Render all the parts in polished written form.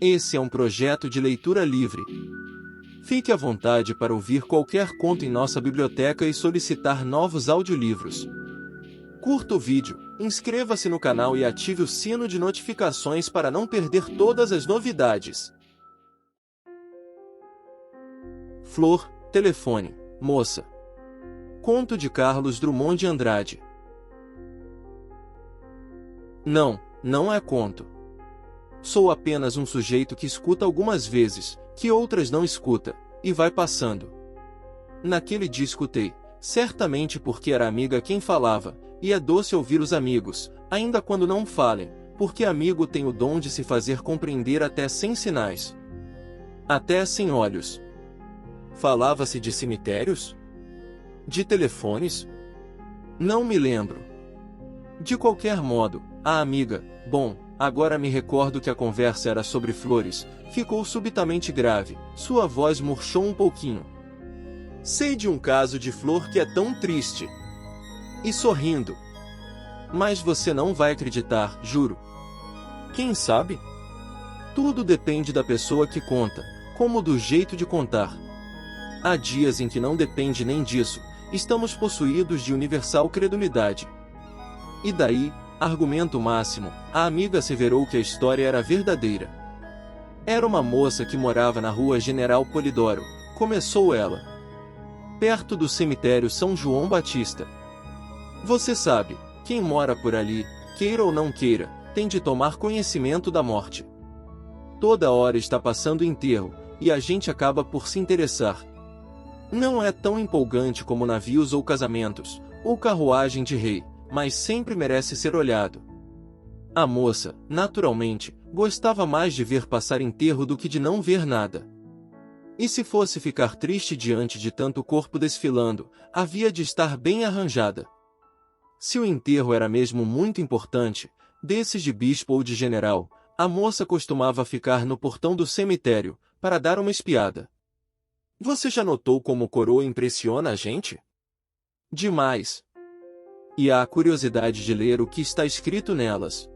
Esse é um projeto de leitura livre. Fique à vontade para ouvir qualquer conto em nossa biblioteca e solicitar novos audiolivros. Curta o vídeo, inscreva-se no canal e ative o sino de notificações para não perder todas as novidades. Flor, telefone, moça. Conto de Carlos Drummond de Andrade. Não é conto. Sou apenas um sujeito que escuta algumas vezes, que outras não escuta, e vai passando. Naquele dia escutei, certamente porque era amiga quem falava, e é doce ouvir os amigos, ainda quando não falem, porque amigo tem o dom de se fazer compreender até sem sinais. Até sem olhos. Falava-se de cemitérios? De telefones? Não me lembro. De qualquer modo, a amiga, agora me recordo que a conversa era sobre flores, ficou subitamente grave, sua voz murchou um pouquinho. Sei de um caso de flor que é tão triste. E sorrindo. Mas você não vai acreditar, juro. Quem sabe? Tudo depende da pessoa que conta, como do jeito de contar. Há dias em que não depende nem disso, estamos possuídos de universal credulidade. E daí, argumento máximo, a amiga asseverou que a história era verdadeira. Era uma moça que morava na rua General Polidoro, começou ela. Perto do cemitério São João Batista. Você sabe, quem mora por ali, queira ou não queira, tem de tomar conhecimento da morte. Toda hora está passando enterro, e a gente acaba por se interessar. Não é tão empolgante como navios ou casamentos, ou carruagem de rei, mas sempre merece ser olhado. A moça, naturalmente, gostava mais de ver passar enterro do que de não ver nada. E se fosse ficar triste diante de tanto corpo desfilando, havia de estar bem arranjada. Se o enterro era mesmo muito importante, desses de bispo ou de general, a moça costumava ficar no portão do cemitério, para dar uma espiada. Você já notou como coroa impressiona a gente? Demais. E há a curiosidade de ler o que está escrito nelas.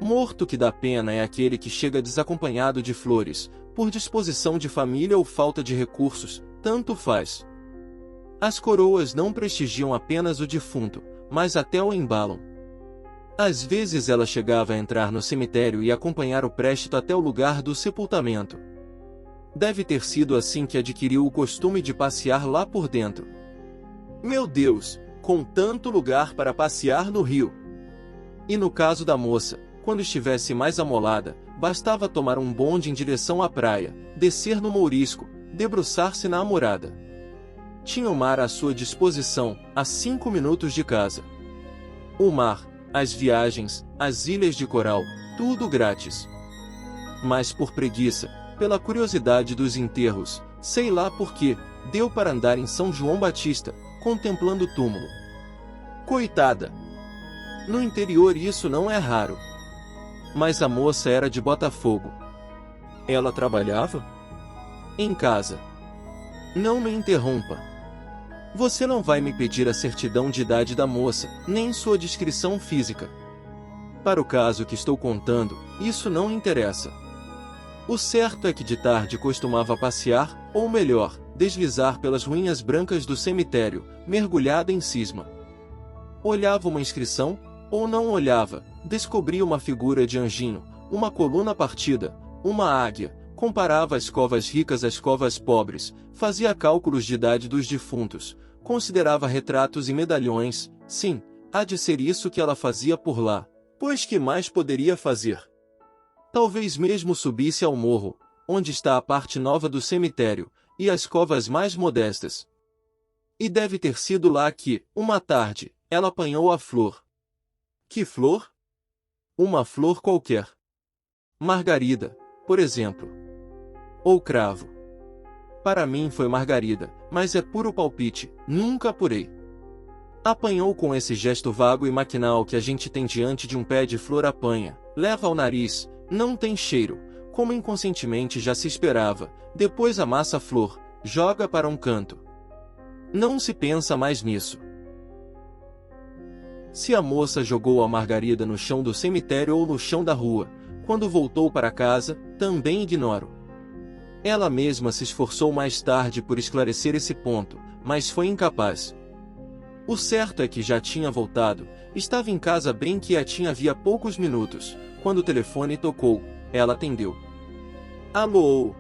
Morto que dá pena é aquele que chega desacompanhado de flores, por disposição de família ou falta de recursos, tanto faz. As coroas não prestigiam apenas o defunto, mas até o embalam. Às vezes ela chegava a entrar no cemitério e acompanhar o préstito até o lugar do sepultamento. Deve ter sido assim que adquiriu o costume de passear lá por dentro. Meu Deus, com tanto lugar para passear no rio! E no caso da moça, quando estivesse mais amolada, bastava tomar um bonde em direção à praia, descer no Mourisco, debruçar-se na amorada. Tinha o mar à sua disposição, a 5 minutos de casa. O mar, as viagens, as ilhas de coral, tudo grátis. Mas por preguiça, pela curiosidade dos enterros, sei lá por quê, deu para andar em São João Batista, contemplando o túmulo. Coitada! No interior isso não é raro. Mas a moça era de Botafogo. Ela trabalhava? Em casa. Não me interrompa. Você não vai me pedir a certidão de idade da moça, nem sua descrição física. Para o caso que estou contando, isso não interessa. O certo é que de tarde costumava passear, ou melhor, deslizar pelas ruínas brancas do cemitério, mergulhada em cisma. Olhava uma inscrição, ou não olhava, descobria uma figura de anjinho, uma coluna partida, uma águia, comparava as covas ricas às covas pobres, fazia cálculos de idade dos defuntos, considerava retratos e medalhões. Sim, há de ser isso que ela fazia por lá, pois que mais poderia fazer? Talvez mesmo subisse ao morro, onde está a parte nova do cemitério, e as covas mais modestas. E deve ter sido lá que, uma tarde, ela apanhou a flor. Que flor? Uma flor qualquer. Margarida, por exemplo. Ou cravo. Para mim foi margarida, mas é puro palpite, nunca apurei. Apanhou com esse gesto vago e maquinal que a gente tem diante de um pé de flor, apanha, leva ao nariz, não tem cheiro, como inconscientemente já se esperava, depois amassa a flor, joga para um canto. Não se pensa mais nisso. Se a moça jogou a margarida no chão do cemitério ou no chão da rua, Quando voltou para casa, também ignoro. Ela mesma se esforçou mais tarde por esclarecer esse ponto, mas foi incapaz. O certo é que já tinha voltado, estava em casa bem quietinha havia poucos minutos, quando o telefone tocou, ela atendeu. Alô?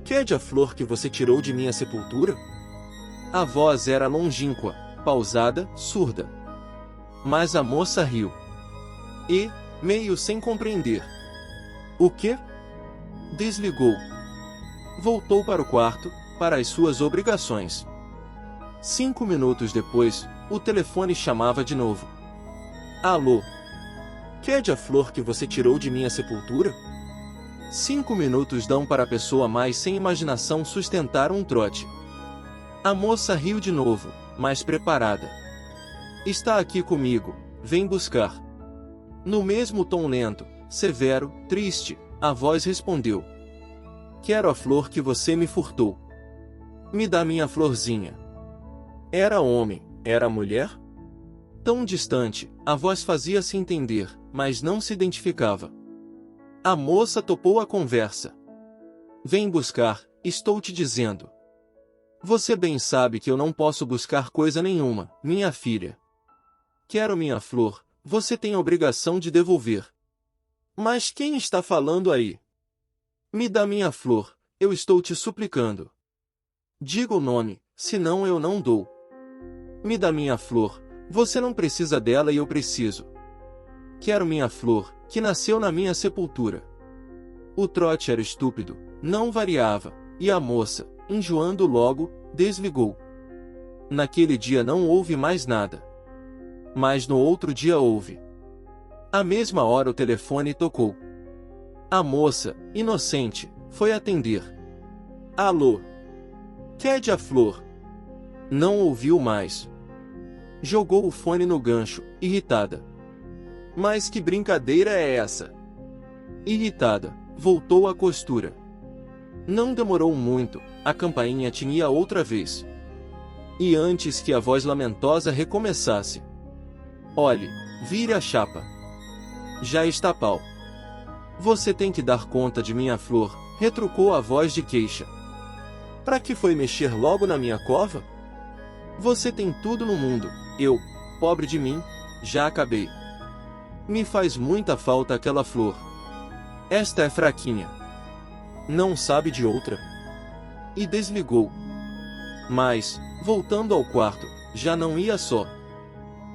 Quede a flor que você tirou de minha sepultura? A voz era longínqua, pausada, surda. Mas a moça riu. E, meio sem compreender. O quê? Desligou. Voltou para o quarto, para as suas obrigações. 5 minutos depois, o telefone chamava de novo. Alô? Quede a flor que você tirou de minha sepultura? 5 minutos dão para a pessoa mais sem imaginação sustentar um trote. A moça riu de novo, mais preparada. Está aqui comigo, vem buscar. No mesmo tom lento, severo, triste, a voz respondeu. Quero a flor que você me furtou. Me dá minha florzinha. Era homem, era mulher? Tão distante, a voz fazia-se entender, mas não se identificava. A moça topou a conversa. Vem buscar, estou te dizendo. Você bem sabe que eu não posso buscar coisa nenhuma, minha filha. Quero minha flor, você tem a obrigação de devolver. Mas quem está falando aí? Me dá minha flor, eu estou te suplicando. Diga o nome, senão eu não dou. Me dá minha flor, você não precisa dela e eu preciso. Quero minha flor, que nasceu na minha sepultura. O trote era estúpido, não variava, e a moça, enjoando logo, desligou. Naquele dia não houve mais nada. Mas no outro dia houve. À mesma hora o telefone tocou. A moça, inocente, foi atender. Alô? Quede a flor? Não ouviu mais. Jogou o fone no gancho, irritada. Mas que brincadeira é essa? Irritada, voltou à costura. Não demorou muito, a campainha tinha outra vez. E antes que a voz lamentosa recomeçasse. Olhe, vire a chapa. Já está pau. Você tem que dar conta de minha flor, retrucou a voz de queixa. Pra que foi mexer logo na minha cova? Você tem tudo no mundo, eu, pobre de mim, já acabei. Me faz muita falta aquela flor. Esta é fraquinha. Não sabe de outra? E desligou. Mas, voltando ao quarto, já não ia só.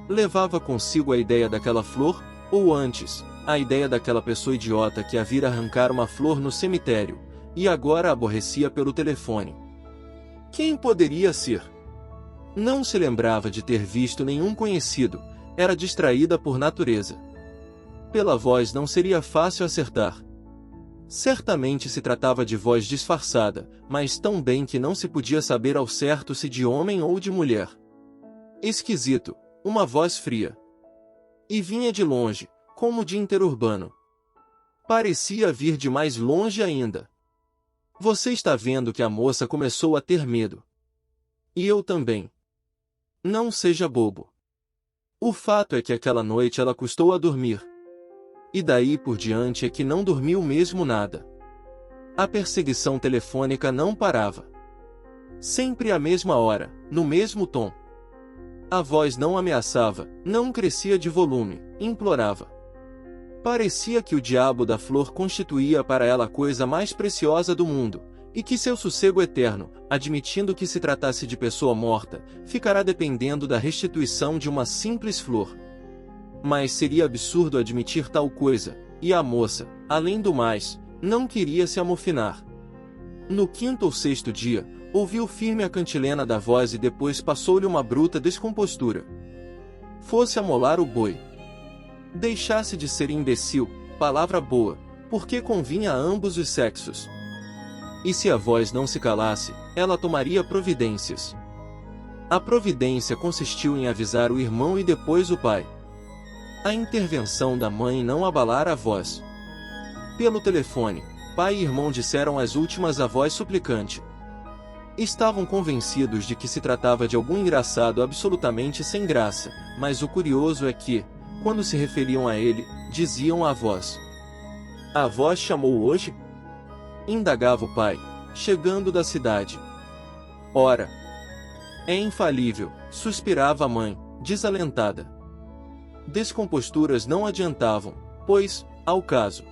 Levava consigo a ideia daquela flor, ou antes, a ideia daquela pessoa idiota que a vira arrancar uma flor no cemitério, e agora a aborrecia pelo telefone. Quem poderia ser? Não se lembrava de ter visto nenhum conhecido, era distraída por natureza. Pela voz não seria fácil acertar. Certamente se tratava de voz disfarçada, mas tão bem que não se podia saber ao certo se de homem ou de mulher. Esquisito, uma voz fria. E vinha de longe, como de interurbano. Parecia vir de mais longe ainda. Você está vendo que a moça começou a ter medo. E eu também. Não seja bobo. O fato é que aquela noite ela custou a dormir. E daí por diante é que não dormiu mesmo nada. A perseguição telefônica não parava. Sempre à mesma hora, no mesmo tom. A voz não ameaçava, não crescia de volume, implorava. Parecia que o diabo da flor constituía para ela a coisa mais preciosa do mundo, e que seu sossego eterno, admitindo que se tratasse de pessoa morta, ficará dependendo da restituição de uma simples flor. Mas seria absurdo admitir tal coisa, e a moça, além do mais, não queria se amofinar. No quinto ou sexto dia, ouviu firme a cantilena da voz e depois passou-lhe uma bruta descompostura. Fosse amolar o boi. Deixasse de ser imbecil, palavra boa, porque convinha a ambos os sexos. E se a voz não se calasse, ela tomaria providências. A providência consistiu em avisar o irmão e depois o pai. A intervenção da mãe não abalara a voz. Pelo telefone, pai e irmão disseram as últimas à voz suplicante. Estavam convencidos de que se tratava de algum engraçado absolutamente sem graça, mas o curioso é que, quando se referiam a ele, diziam à voz. A voz chamou hoje? Indagava o pai, chegando da cidade. Ora, é infalível, suspirava a mãe, desalentada. Descomposturas não adiantavam, pois, ao caso,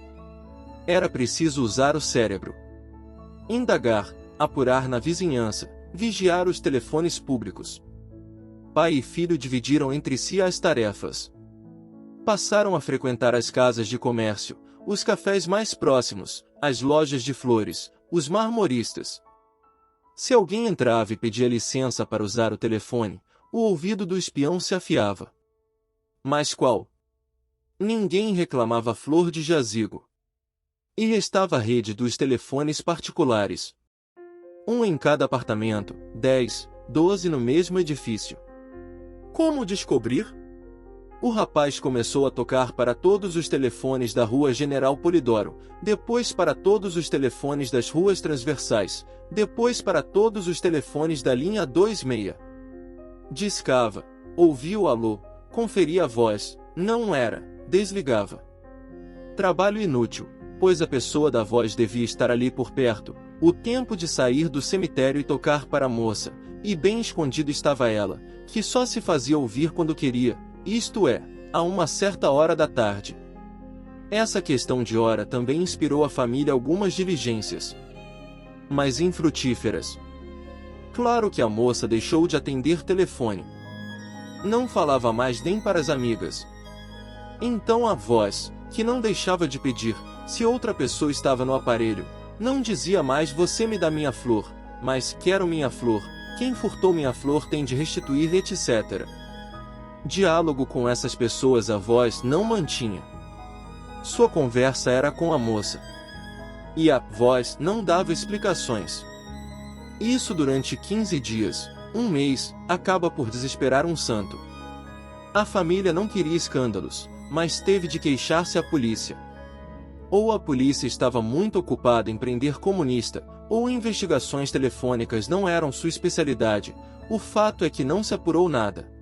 era preciso usar o cérebro. Indagar, apurar na vizinhança, vigiar os telefones públicos. Pai e filho dividiram entre si as tarefas. Passaram a frequentar as casas de comércio, os cafés mais próximos, as lojas de flores, os marmoristas. Se alguém entrava e pedia licença para usar o telefone, o ouvido do espião se afiava. Mas qual? Ninguém reclamava flor de jazigo. E restava a rede dos telefones particulares. Um em cada apartamento, 10, 12 no mesmo edifício. Como descobrir? O rapaz começou a tocar para todos os telefones da Rua General Polidoro, depois para todos os telefones das ruas transversais, depois para todos os telefones da linha 26. Discava, ouvia o alô, conferia a voz, não era, desligava. Trabalho inútil, pois a pessoa da voz devia estar ali por perto, o tempo de sair do cemitério e tocar para a moça, e bem escondido estava ela, que só se fazia ouvir quando queria, isto é, a uma certa hora da tarde. Essa questão de hora também inspirou a família algumas diligências, mas infrutíferas. Claro que a moça deixou de atender telefone. Não falava mais nem para as amigas. Então a voz, que não deixava de pedir, se outra pessoa estava no aparelho, não dizia mais você me dá minha flor, mas quero minha flor, quem furtou minha flor tem de restituir, etc. Diálogo com essas pessoas a voz não mantinha. Sua conversa era com a moça. E a voz não dava explicações. Isso durante 15 dias, um mês, acaba por desesperar um santo. A família não queria escândalos, mas teve de queixar-se à polícia. Ou a polícia estava muito ocupada em prender comunista, ou investigações telefônicas não eram sua especialidade, o fato é que não se apurou nada.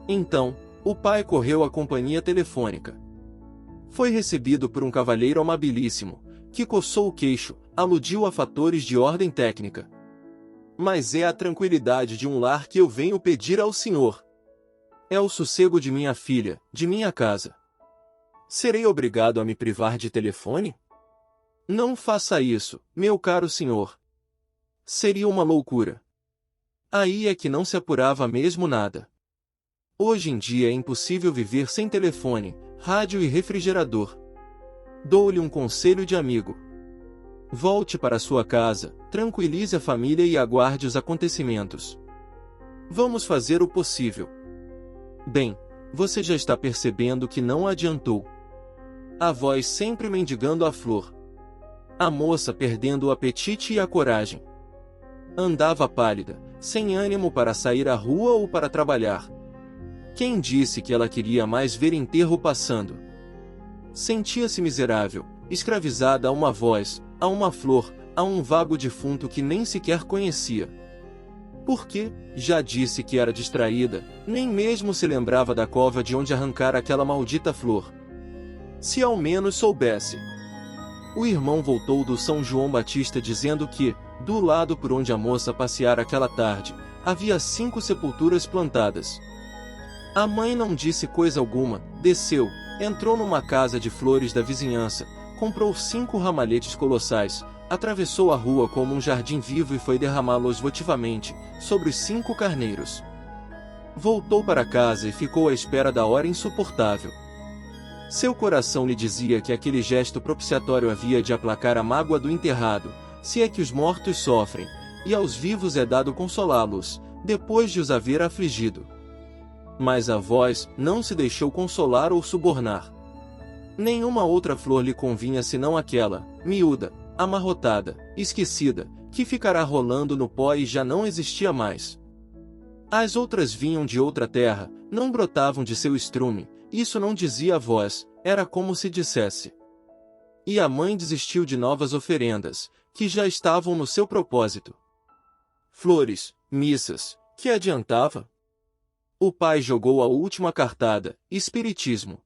Então, o pai correu à companhia telefônica. Foi recebido por um cavalheiro amabilíssimo, que coçou o queixo, aludiu a fatores de ordem técnica. Mas é a tranquilidade de um lar que eu venho pedir ao senhor. É o sossego de minha filha, de minha casa. Serei obrigado a me privar de telefone? Não faça isso, meu caro senhor. Seria uma loucura. Aí é que não se apurava mesmo nada. Hoje em dia é impossível viver sem telefone, rádio e refrigerador. Dou-lhe um conselho de amigo. Volte para sua casa, tranquilize a família e aguarde os acontecimentos. Vamos fazer o possível. Bem, você já está percebendo que não adiantou. A voz sempre mendigando a flor. A moça perdendo o apetite e a coragem. Andava pálida, sem ânimo para sair à rua ou para trabalhar. Quem disse que ela queria mais ver enterro passando? Sentia-se miserável, escravizada a uma voz, a uma flor, a um vago defunto que nem sequer conhecia. Porque, já disse que era distraída, nem mesmo se lembrava da cova de onde arrancara aquela maldita flor. Se ao menos soubesse. O irmão voltou do São João Batista dizendo que, do lado por onde a moça passeara aquela tarde, havia 5 sepulturas plantadas. A mãe não disse coisa alguma, desceu, entrou numa casa de flores da vizinhança, comprou 5 ramalhetes colossais, atravessou a rua como um jardim vivo e foi derramá-los votivamente, sobre os 5 carneiros. Voltou para casa e ficou à espera da hora insuportável. Seu coração lhe dizia que aquele gesto propiciatório havia de aplacar a mágoa do enterrado, se é que os mortos sofrem, e aos vivos é dado consolá-los, depois de os haver afligido. Mas a voz não se deixou consolar ou subornar. Nenhuma outra flor lhe convinha senão aquela, miúda, amarrotada, esquecida, que ficará rolando no pó e já não existia mais. As outras vinham de outra terra, não brotavam de seu estrume, isso não dizia a voz, era como se dissesse. E a mãe desistiu de novas oferendas, que já estavam no seu propósito. Flores, missas, que adiantava? O pai jogou a última cartada, espiritismo.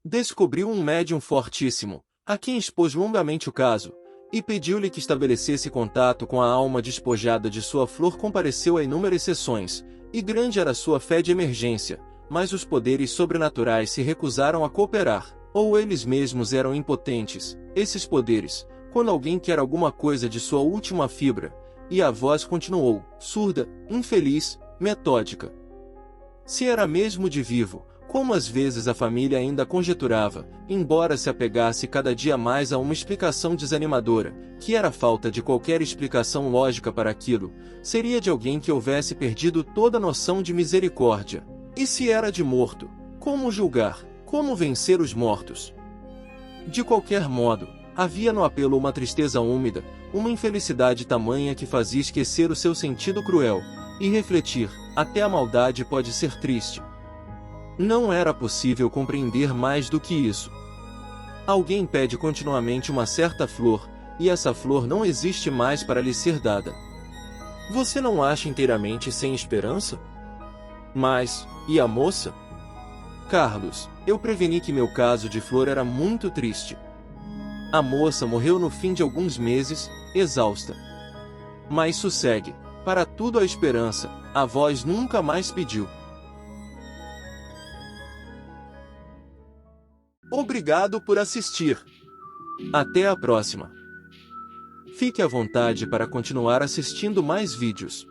Descobriu um médium fortíssimo, a quem expôs longamente o caso, e pediu-lhe que estabelecesse contato com a alma despojada de sua flor. Compareceu a inúmeras sessões, e grande era sua fé de emergência, mas os poderes sobrenaturais se recusaram a cooperar, ou eles mesmos eram impotentes, esses poderes, quando alguém quer alguma coisa de sua última fibra, e a voz continuou, surda, infeliz, metódica. Se era mesmo de vivo, como às vezes a família ainda conjeturava, embora se apegasse cada dia mais a uma explicação desanimadora, que era a falta de qualquer explicação lógica para aquilo, seria de alguém que houvesse perdido toda noção de misericórdia. E se era de morto, como julgar, como vencer os mortos? De qualquer modo, havia no apelo uma tristeza úmida, uma infelicidade tamanha que fazia esquecer o seu sentido cruel, e refletir, até a maldade pode ser triste. Não era possível compreender mais do que isso. Alguém pede continuamente uma certa flor, e essa flor não existe mais para lhe ser dada. Você não acha inteiramente sem esperança? Mas, e a moça? Carlos, eu preveni que meu caso de flor era muito triste. A moça morreu no fim de alguns meses, exausta. Mas sossegue, para tudo há esperança, a voz nunca mais pediu. Obrigado por assistir. Até a próxima. Fique à vontade para continuar assistindo mais vídeos.